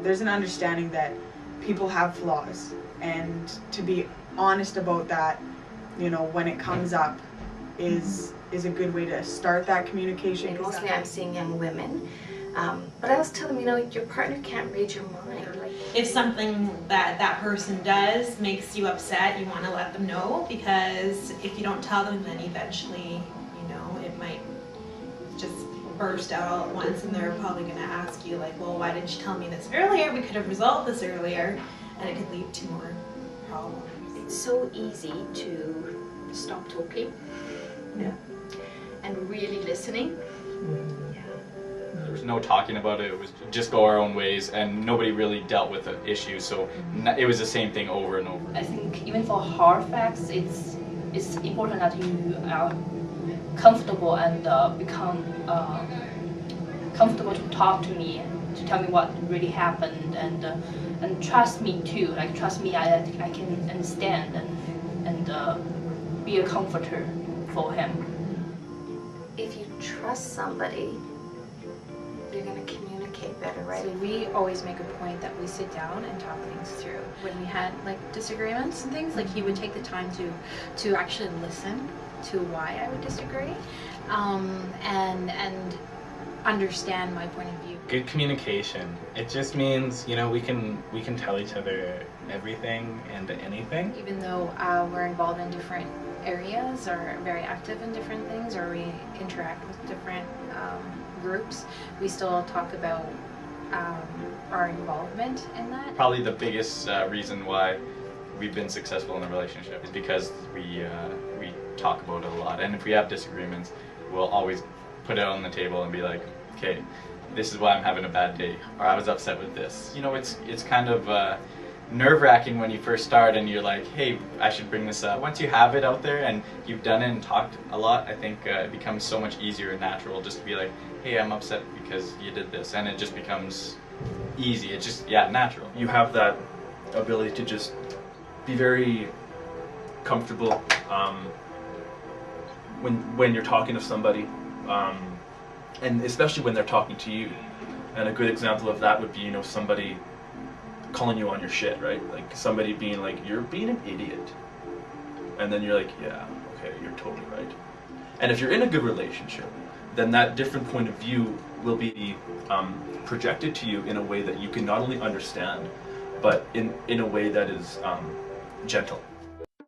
There's an understanding that people have flaws, and to be honest about that, you know, when it comes up is a good way to start that communication. And mostly I'm seeing young women, but I was telling them, you know, your partner can't read your mind. Like, if something that person does makes you upset, you want to let them know, because if you don't tell them, then eventually, you know, it might just burst out all at once, and they're probably going to ask you like, well, why didn't you tell me this earlier? We could have resolved this earlier, and it could lead to more problems. It's so easy to stop talking, yeah, and really listening. There was no talking about it. It was just go our own ways, and nobody really dealt with the issue. So it was the same thing over and over. I think even for hard facts, it's important that you are comfortable and become comfortable to talk to me, to tell me what really happened, and trust me too. Like, trust me, I can understand and be a comforter for him. if you trust somebody, you're going to communicate better, right? So we always make a point that we sit down and talk things through. When we had like disagreements and things, like he would take the time to actually listen to why I would disagree, and understand my point of view. Good communication. It just means, you know, we can tell each other everything and anything. Even though we're involved in different areas or very active in different things, or we interact with different groups, we still talk about our involvement in that. Probably the biggest reason why we've been successful in the relationship is because we talk about it a lot, and if we have disagreements, we'll always put it on the table and be like, okay, this is why I'm having a bad day, or I was upset with this. You know, it's kind of nerve-wracking when you first start and you're like, hey, I should bring this up. Once you have it out there and you've done it and talked a lot, I think it becomes so much easier and natural just to be like, hey, I'm upset because you did this, and it just becomes easy. It's just, yeah, natural. You have that ability to just be very comfortable when you're talking to somebody, and especially when they're talking to you. And a good example of that would be, you know, somebody calling you on your shit, right? Like somebody being like, you're being an idiot. And then you're like, yeah, okay, you're totally right. And if you're in a good relationship, then that different point of view will be projected to you in a way that you can not only understand, but in a way that is gentle.